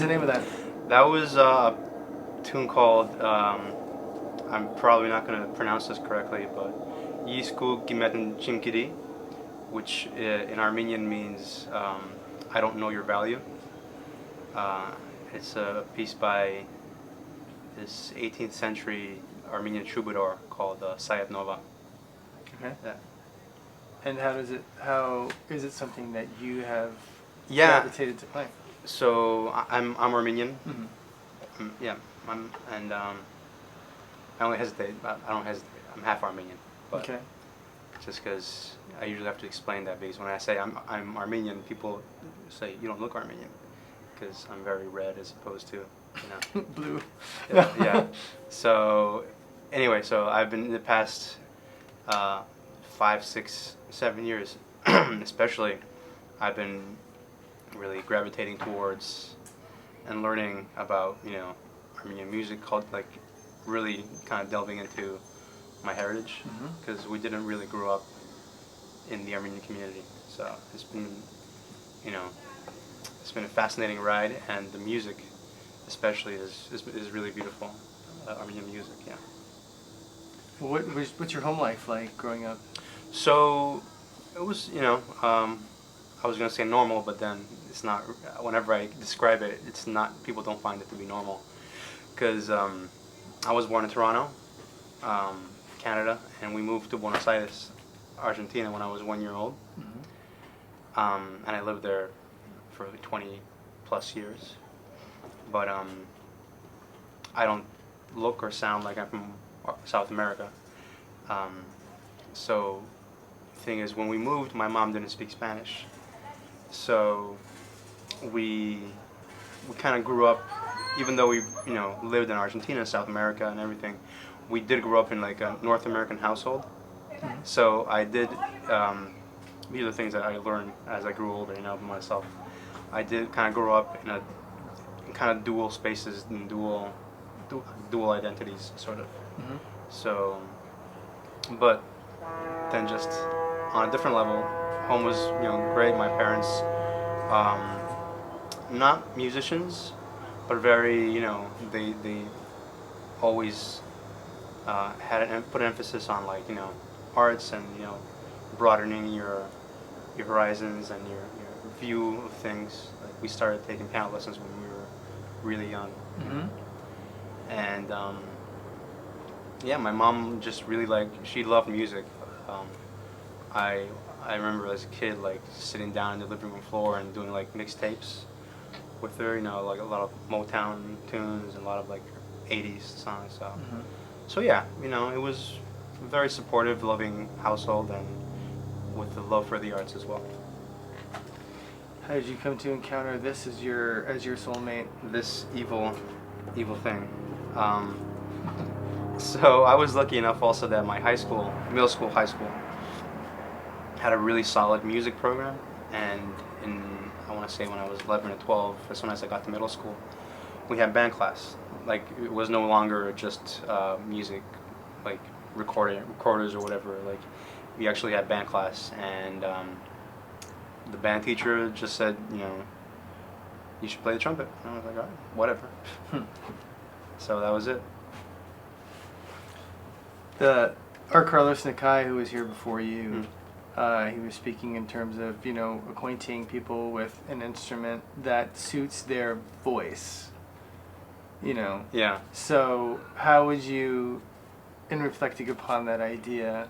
the name of that? That was a tune called, I'm probably not going to pronounce this correctly, but Yisku Gimeten Chimkiri, which in Armenian means I don't know your value. It's a piece by this 18th century Armenian troubadour called Sayat Nova. Okay. Yeah. And how is it something that you have Yeah. gravitated to play? So I'm Armenian. Mm-hmm. Yeah. I only hesitate. I don't hesitate. I'm half Armenian. But Okay. Just because I usually have to explain that, because when I say I'm Armenian, people say you don't look Armenian, because I'm very red as opposed to, Blue. yeah. So anyway, so I've been in the past 5, 6, 7 years, especially, I've been really gravitating towards and learning about Armenian music, called like really kind of delving into my heritage, because we didn't really grow up in the Armenian community. So it's been, it's been a fascinating ride, and the music, especially, is really beautiful. Armenian music, yeah. What's your home life like growing up? So it was, I was gonna say normal, but then it's not. Whenever I describe it, it's not. People don't find it to be normal, because I was born in Toronto, Canada, and we moved to Buenos Aires, Argentina, when I was 1 year old. And I lived there for 20 plus years. But I don't look or sound like I'm from South America. So the thing is, when we moved, my mom didn't speak Spanish. So we kind of grew up, even though we lived in Argentina, South America, and everything. We did grow up in like a North American household. So I did. These are the things that I learned as I grew older, myself. I did kind of grow up in a kind of dual spaces and dual identities, sort of. So, but then just on a different level, home was great. My parents, not musicians, but very they always put an emphasis on like arts and broadening your horizons and your view of things. Like we started taking piano lessons when we were really young, and yeah, my mom just really she loved music. I remember as a kid like sitting down in the living room floor and doing like mixtapes with her, like a lot of Motown tunes and a lot of like 80s songs. So yeah, it was a very supportive, loving household, and with the love for the arts as well. How did you come to encounter this as your soulmate? This evil thing. So I was lucky enough also that my high school, high school, had a really solid music program, and I want to say when I was 11 or 12, as soon as I got to middle school, we had band class. Like it was no longer just music, like recorders or whatever. Like we actually had band class, and the band teacher just said, you should play the trumpet. And I was like, all right, whatever. So that was it. Our Carlos Nakai, who was here before you, he was speaking in terms of acquainting people with an instrument that suits their voice. Yeah. So how would you, in reflecting upon that idea,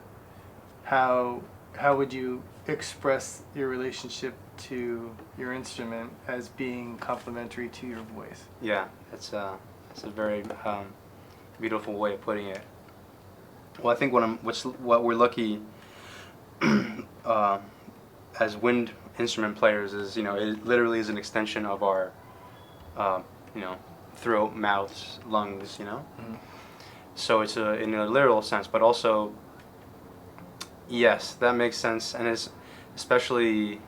how would you express your relationship to your instrument as being complementary to your voice? Yeah, that's a very beautiful way of putting it. Well, I think what we're lucky as wind instrument players is it literally is an extension of our throat, mouths, lungs. So it's in a literal sense, but also yes, that makes sense, and it's especially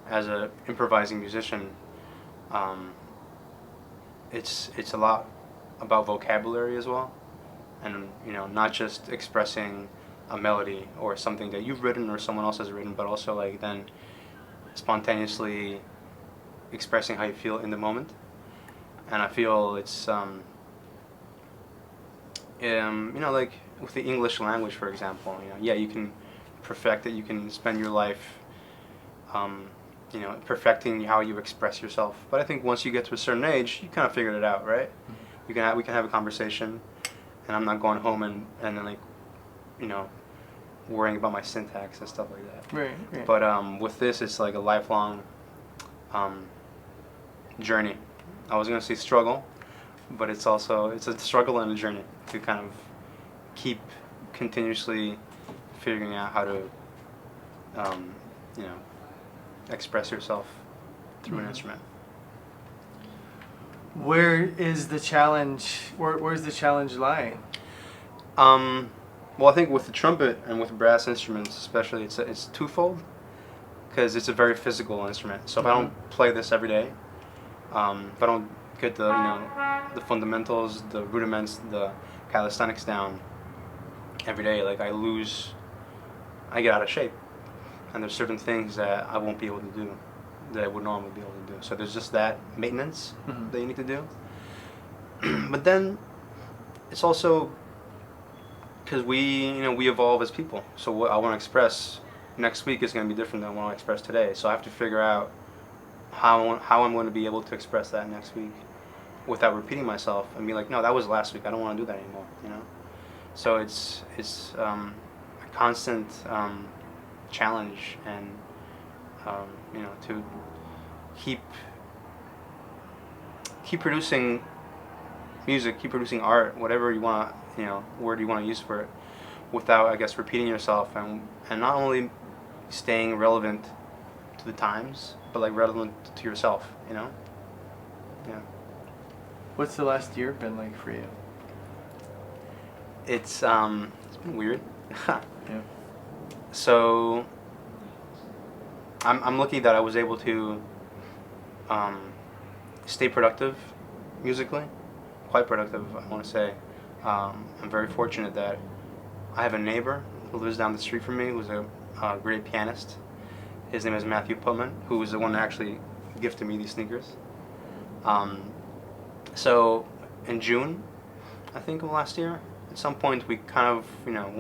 as a improvising musician, it's a lot about vocabulary as well, and not just expressing a melody or something that you've written or someone else has written, but also like then spontaneously expressing how you feel in the moment. And I feel it's like with the English language, for example, yeah, you can perfect it. You can spend your life, perfecting how you express yourself. But I think once you get to a certain age, you kind of figured it out, right? We can have a conversation, and I'm not going home and then like, worrying about my syntax and stuff like that. Right. But with this, it's like a lifelong journey. I was gonna say struggle, but it's a struggle and a journey to kind of keep continuously figuring out how to, express yourself through an instrument. Where is the challenge? Where's the challenge lie? Well, I think with the trumpet and with brass instruments, especially, it's twofold, because it's a very physical instrument. So if I don't play this every day, if I don't get the fundamentals, the rudiments, the calisthenics down every day, like I get out of shape, and there's certain things that I won't be able to do that I would normally be able to do. So there's just that maintenance that you need to do. But then it's also because we evolve as people. So what I want to express next week is going to be different than what I express today. So I have to figure out how I'm going to be able to express that next week without repeating myself and be like, no, that was last week. I don't want to do that anymore. So it's a constant challenge, and to keep producing music, keep producing art, whatever you want, word you want to use for it, without, I guess, repeating yourself, and not only staying relevant to the times, but like relevant to yourself, Yeah. What's the last year been like for you? It's been weird. Yeah. So I'm lucky that I was able to stay productive musically, quite productive, I want to say. I'm very fortunate that I have a neighbor who lives down the street from me who's a great pianist. His name is Matthew Putman, who was the one that actually gifted me these sneakers. So in June, I think, of last year, at some point we kind of,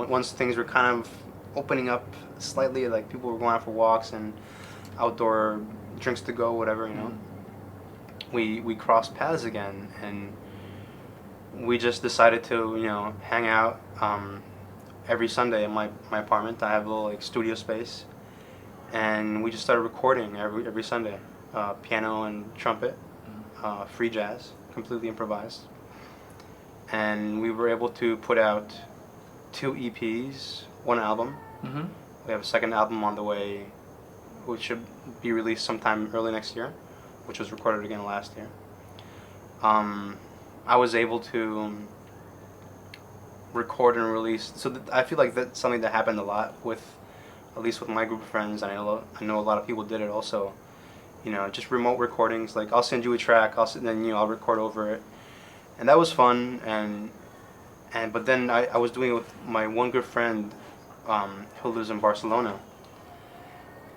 once things were kind of opening up slightly, like people were going out for walks and outdoor drinks to go, whatever, we crossed paths again, and we just decided to, hang out every Sunday in my apartment. I have a little studio space, and we just started recording every Sunday, piano and trumpet, free jazz, completely improvised, and we were able to put out 2 EPs, 1 album. We have a second album on the way, which should be released sometime early next year, which was recorded again last year. I was able to record and release, so I feel like that's something that happened a lot at least with my group of friends, and I know a lot of people did it also. Just remote recordings, like I'll send you a track, then I'll record over it, and that was fun. But then I was doing it with my one good friend, who lives in Barcelona,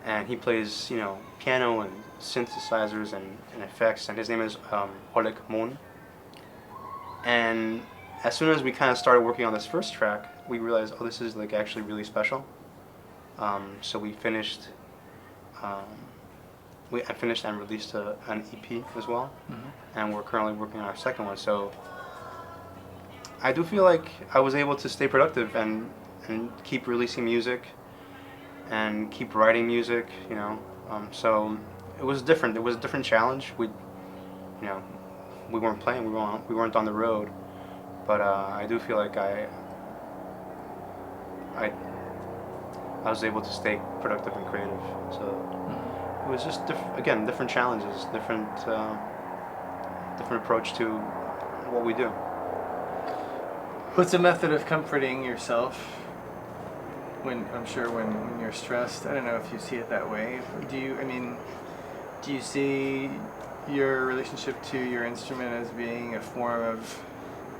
and he plays piano and synthesizers and effects, and his name is Oleg Moon. And as soon as we kind of started working on this first track, we realized, this is like actually really special. So we finished. I finished and released an EP as well, and we're currently working on our second one. So I do feel like I was able to stay productive and keep releasing music and keep writing music. So it was different. It was a different challenge. We weren't playing. We weren't on the road, but I do feel like I was able to stay productive and creative. So. It was just different challenges, different approach to what we do. What's a method of comforting yourself when you're stressed? I don't know if you see it that way. Do you see your relationship to your instrument as being a form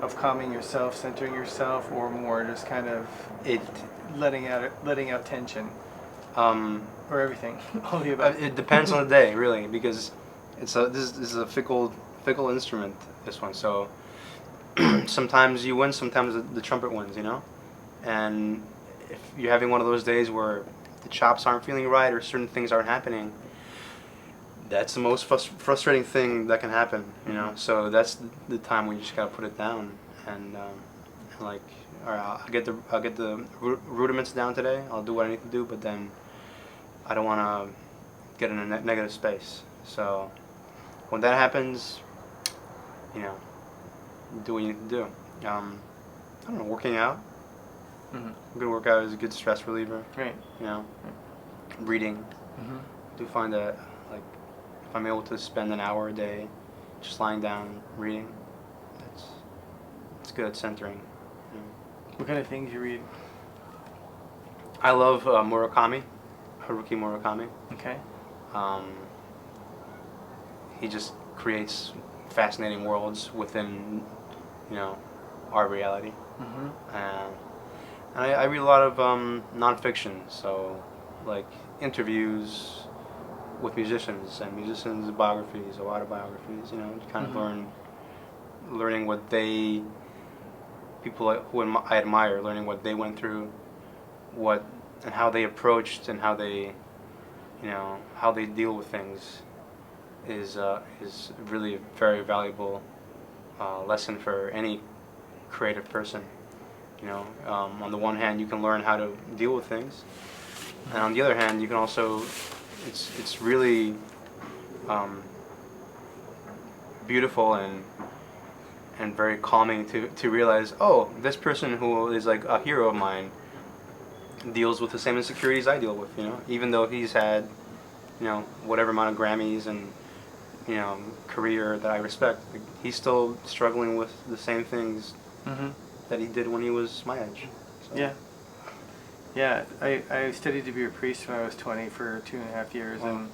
of calming yourself, centering yourself, or more just kind of letting out tension? Or everything, all the above. It depends on the day, really, because this is a fickle fickle instrument, this one. So sometimes you win, sometimes the trumpet wins, you know? And if you're having one of those days where the chops aren't feeling right or certain things aren't happening, that's the most frustrating thing that can happen, you know? So that's the time when you just gotta put it down and like, all right, I'll get the rudiments down today. I'll do what I need to do, but then I don't want to get in a negative space. So when that happens, you know, do what you need to do. I don't know, working out. Mm-hmm. A good workout is a good stress reliever. Right. You know, reading. Mm-hmm. I do find that, like, if I'm able to spend an hour a day just lying down reading, it's good at centering. You know. What kind of things you read? I love Murakami, Haruki Murakami. Okay. He just creates fascinating worlds within, you know, our reality. Mm-hmm. And I read a lot of nonfiction, so like interviews with musicians and musicians' biographies or autobiographies. You know, kind of learning what people who I admire, learning what they went through, and how they approached and how they, you know, how they deal with things is really a very valuable lesson for any creative person. You know, on the one hand, you can learn how to deal with things, and on the other hand, you can also, it's really beautiful and very calming to realize, oh, this person who is like a hero of mine deals with the same insecurities I deal with, you know, even though he's had, you know, whatever amount of Grammys and, you know, career that I respect, like, he's still struggling with the same things that he did when he was my age. So. Yeah. Yeah, I studied to be a priest when I was 20 for 2.5 years, Wow. and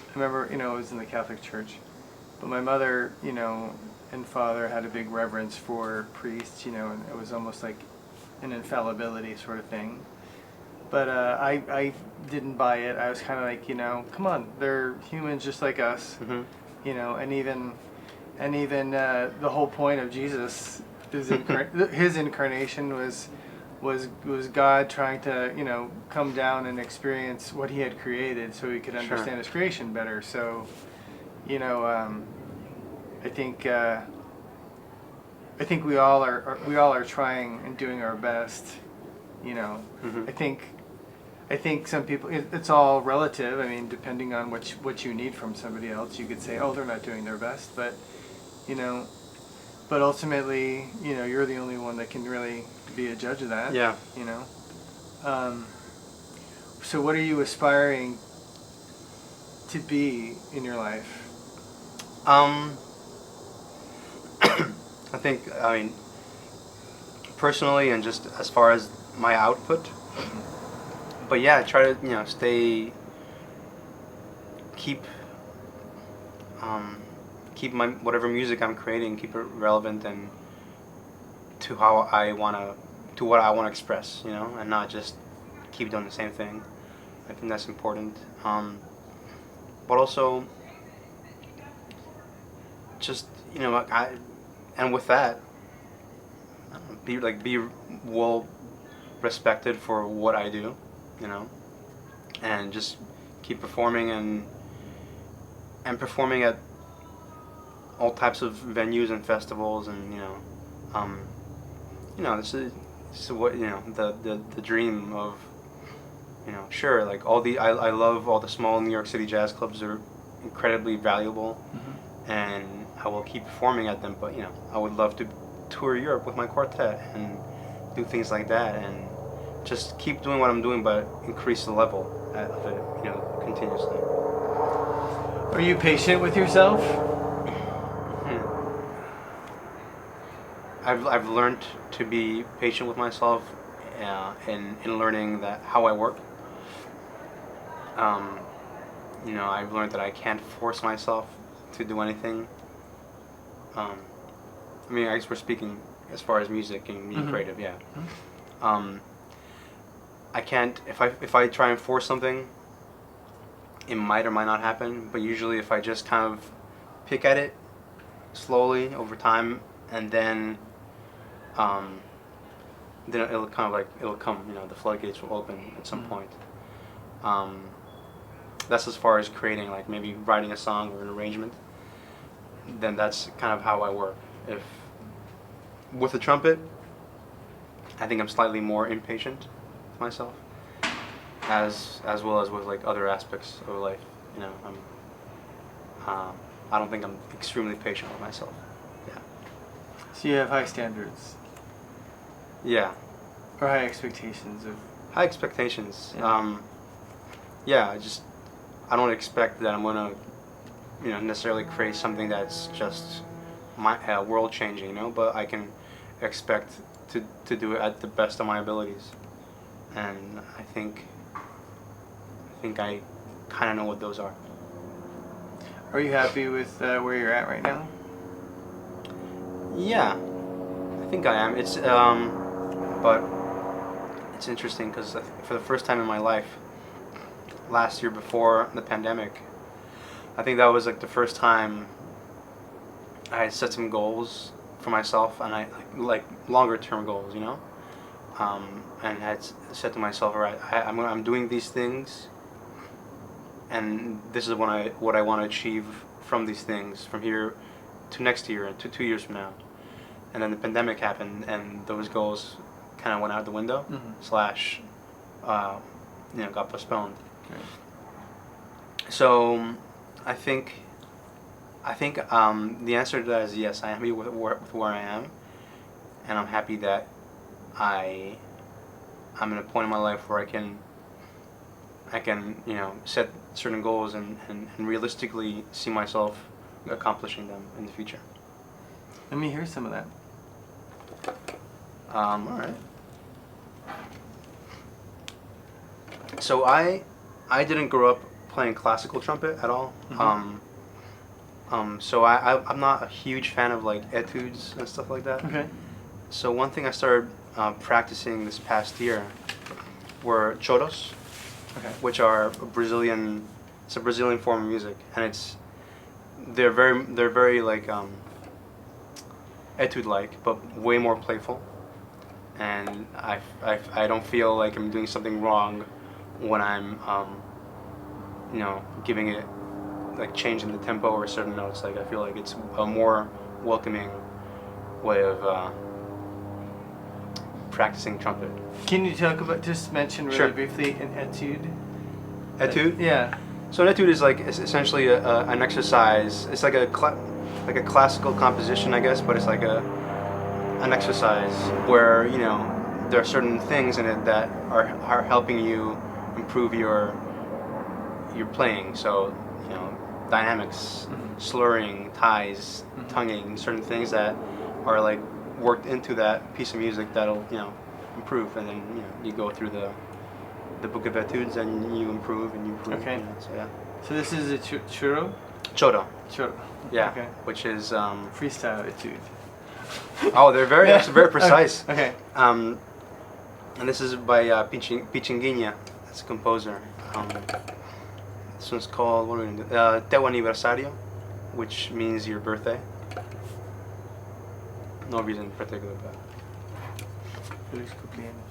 I remember, you know, I was in the Catholic Church, but my mother, you know, and father had a big reverence for priests, you know, and it was almost like an infallibility sort of thing. But I didn't buy it. I was kind of like, you know, come on, they're humans just like us, you know, and even the whole point of Jesus, his incarnation was God trying to, you know, come down and experience what he had created so he could understand his creation better. So, you know, I think we all are trying and doing our best, you know. I think some people, it's all relative. I mean, depending on what you need from somebody else, you could say, oh, they're not doing their best, but, you know, but ultimately, you know, you're the only one that can really be a judge of that. Yeah. You know. So what are you aspiring to be in your life? I mean, personally and just as far as my output, but yeah, try to, you know, keep my whatever music I'm creating, keep it relevant and to what I want to express, you know, and not just keep doing the same thing. I think that's important. But also, just, you know, and with that, be well respected for what I do, you know, and just keep performing and performing at all types of venues and festivals, and this is what, you know, the dream of, you know, sure, like I love all the small New York City jazz clubs. Are incredibly valuable, and I will keep performing at them, but, you know, I would love to tour Europe with my quartet and do things like that, and just keep doing what I'm doing, but increase the level of it, you know, continuously. Are you patient with yourself? I've learned to be patient with myself in learning that how I work. You know, I've learned that I can't force myself to do anything. I mean, I guess we're speaking as far as music and being creative, yeah. I can't, if I try and force something, it might or might not happen, but usually if I just kind of pick at it slowly over time, and then it'll kind of like it'll come. You know, the floodgates will open at some point. That's as far as creating, like maybe writing a song or an arrangement. Then that's kind of how I work. If with the trumpet, I think I'm slightly more impatient with myself, as well as with like other aspects of life. You know, I don't think I'm extremely patient with myself. Yeah. So you have high standards Yeah. or high expectations of. High expectations. Yeah. I don't expect that I'm gonna, you know, necessarily create something that's just world changing. You know, but I can expect to do it at the best of my abilities, and I think I kind of know what those are. Are you happy with where you're at right now? Yeah, I think I am. It's but it's interesting because for the first time in my life, last year before the pandemic, I think that was like the first time I had set some goals for myself, and I like longer term goals, you know, and had said to myself, all right, I'm doing these things, and this is what I want to achieve from these things from here to next year and to 2 years from now. And then the pandemic happened, and those goals kind of went out the window, slash, you know, got postponed. Okay. So I think the answer to that is yes. I am happy with where I am, and I'm happy that I'm at a point in my life where I can you know, set certain goals and realistically see myself accomplishing them in the future. Let me hear some of that. All right. So I didn't grow up playing classical trumpet at all. So I'm not a huge fan of like etudes and stuff like that. Okay. So one thing I started practicing this past year were choros, Okay. which are it's a Brazilian form of music, and they're very like etude-like, but way more playful. And I don't feel like I'm doing something wrong when I'm you know, giving it, like changing the tempo or certain notes. Like I feel like it's a more welcoming way of practicing trumpet. Can you just mention really Sure. briefly an etude? Etude? Yeah. So an etude is like essentially an exercise. It's like a classical composition, I guess, but it's like an exercise where, you know, there are certain things in it that are helping you improve your playing. So, you know, dynamics, slurring, ties, tonguing, certain things that are like worked into that piece of music that'll, you know, improve. And then, you know, you go through the book of etudes and you improve and you improve. Okay. You know, so yeah. So this is a churro? Choro. Churro. Yeah. Okay. Which is Freestyle etude. oh, they're very actually very precise. Okay. And this is by Pichinguinha. That's a composer. This one's called, what are we going to do? Teu aniversario, which means your birthday. No reason in particular, but. Feliz cumpleaños.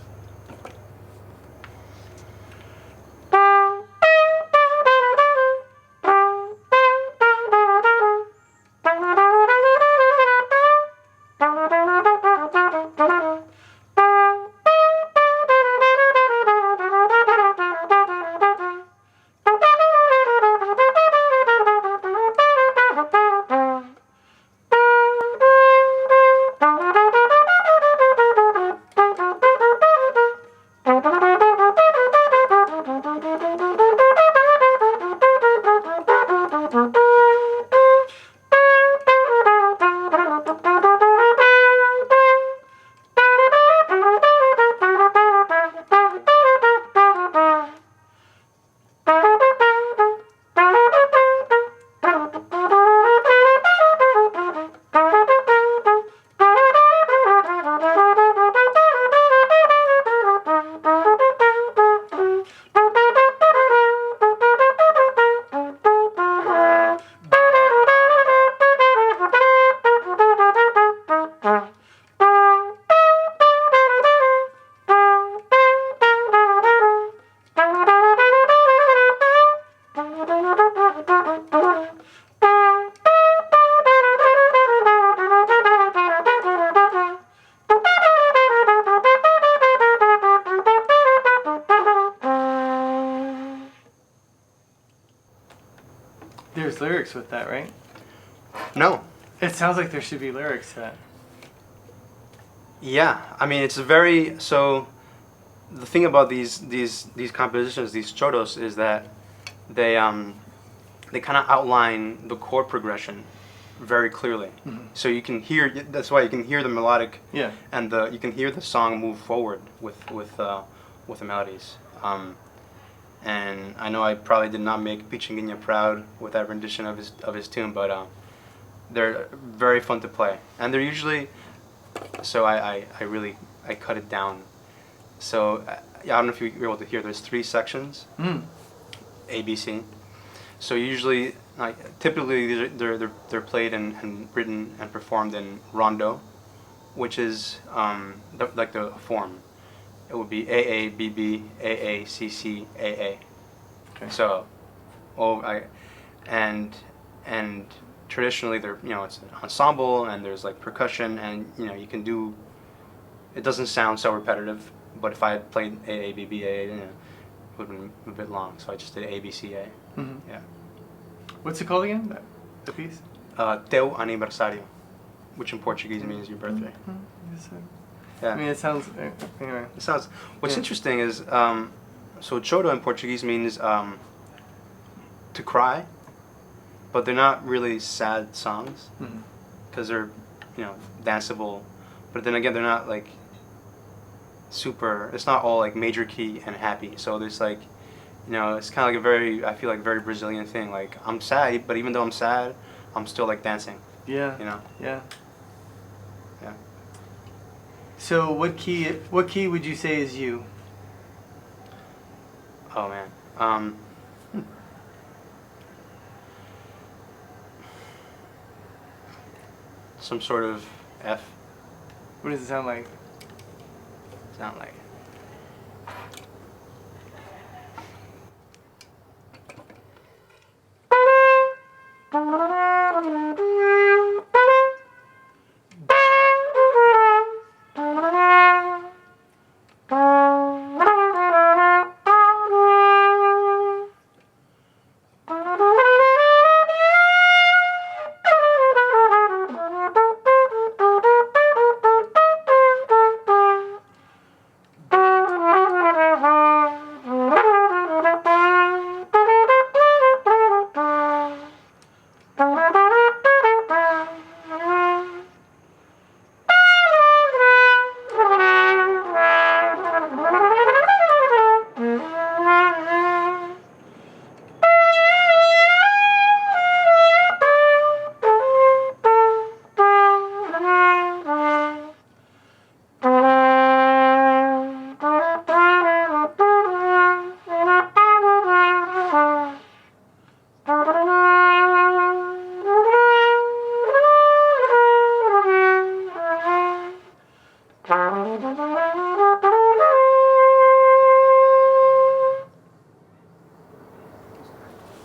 There's lyrics with that, right? No. It sounds like there should be lyrics to that. Yeah, I mean it's very so. The thing about these compositions, these choros, is that they kind of outline the chord progression very clearly. Mm-hmm. So you can hear. That's why you can hear the melodic. Yeah. And you can hear the song move forward with the melodies. And I know I probably did not make Pichinguinha proud with that rendition of his tune, but they're very fun to play, and they're usually. So I really cut it down. So I don't know if you were able to hear. There's 3 sections, A, B, C. So usually, typically they're played and written and performed in rondo, which is like the form. It would be A A B B A A C C A A. Okay. So, and traditionally it's an ensemble and there's like percussion and you can do. It doesn't sound so repetitive, but if I had played A A B B A A, it would have been a bit long. So I just did A B C A. Mm-hmm. Yeah. What's it called again? The piece? Teu aniversario, which in Portuguese means your birthday. Mm-hmm. Yes, Yeah. I mean, it sounds anyway. It sounds. What's Yeah. interesting is, so choro in Portuguese means to cry, but they're not really sad songs because they're, danceable. But then again, they're not like super. It's not all like major key and happy. So there's like, it's kind of like a very. I feel like very Brazilian thing. Like I'm sad, but even though I'm sad, I'm still like dancing. Yeah. Yeah. Yeah. So what key would you say is you? Oh man. Some sort of F. What does it sound like? Sound like.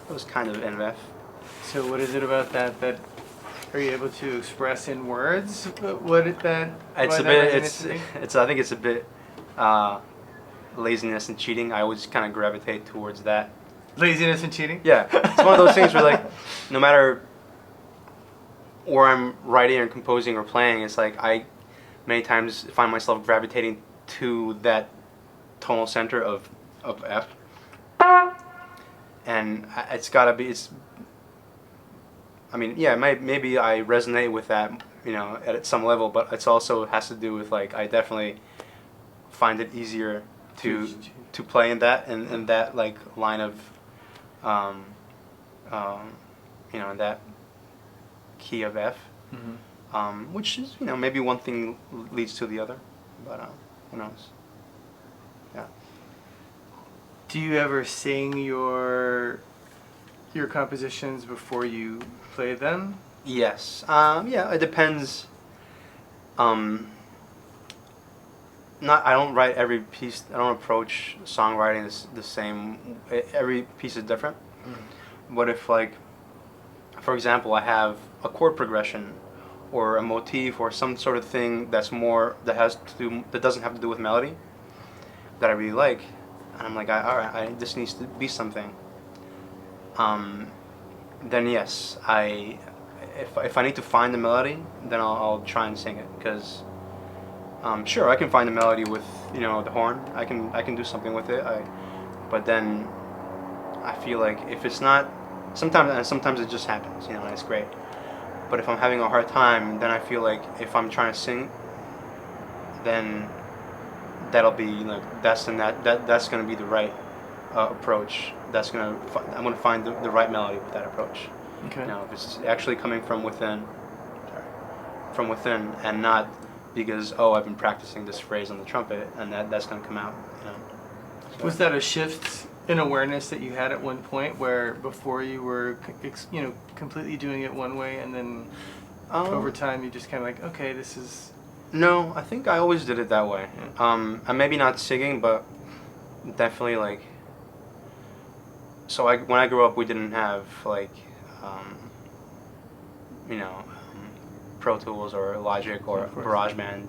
It was kind of NF. So what is it about that are you able to express in words? What it that? It's why a that bit. resonates with you? It's. I think it's a bit laziness and cheating. I always kind of gravitate towards that. Laziness and cheating. Yeah, it's one of those things where like, no matter where I'm writing or composing or playing, it's like I many times find myself gravitating to that tonal center of F. And it's gotta be. I mean, yeah, maybe I resonate with that, at some level, but it's also has to do with like I definitely find it easier to play in that in that like line of, in that key of F, which is maybe one thing leads to the other, but who knows? Yeah. Do you ever sing your compositions before you play them? Yes. Yeah, it depends. I don't write every piece. I don't approach songwriting the same. Every piece is different. But if, like, for example, I have a chord progression or a motif or some sort of thing that doesn't have to do with melody that I really like, and I'm like, all right, this needs to be something. then yes, if I need to find the melody, then I'll try and sing it, because sure, I can find the melody with the horn. I can do something with it. But then I feel like if it's not, sometimes it just happens, and it's great. But if I'm having a hard time, then I feel like if I'm trying to sing, then that'll be that's gonna be the right approach. I'm gonna find the right melody with that approach. Okay. If it's actually coming from within, and not because I've been practicing this phrase on the trumpet, and that's gonna come out. So. Was that a shift in awareness that you had at one point, where before you were completely doing it one way, and then over time you just kind of like, okay, this is... No, I think I always did it that way. And maybe not singing, but definitely so when I grew up, we didn't have Pro Tools or Logic or GarageBand.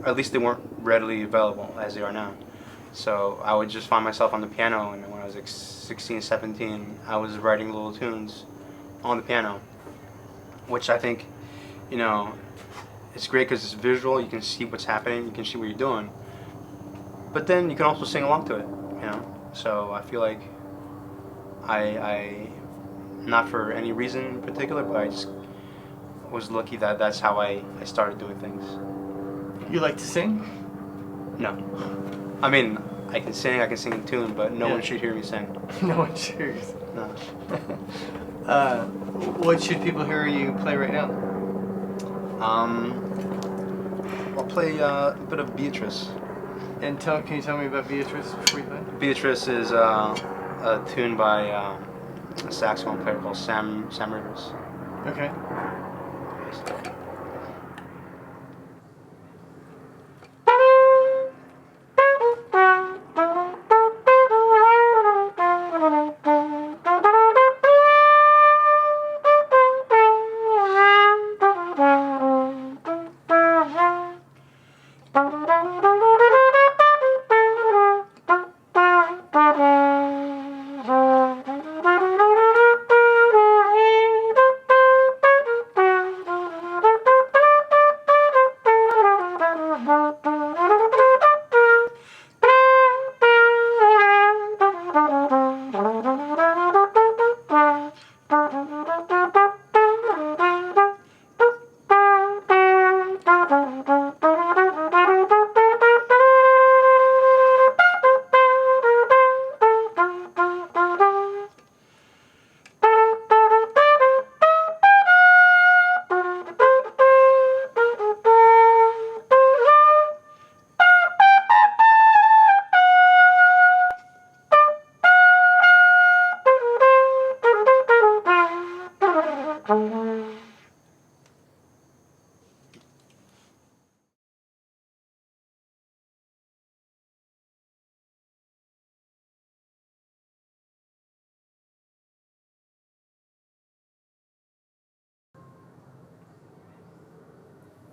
Or at least they weren't readily available as they are now. So I would just find myself on the piano, and when I was 16, 17, I was writing little tunes on the piano, which I think, it's great because it's visual. You can see what's happening. You can see what you're doing. But then you can also sing along to it, So I feel like I not for any reason in particular, but I just was lucky that that's how I started doing things. You like to sing? No. I mean, I can sing in tune, but no one should hear me sing. No one should hear you sing. No. What should people hear you play right now? I'll play a bit of Beatrice. And can you tell me about Beatrice before you play? Beatrice is a tune by a saxophone player called Sam Rivers. Okay.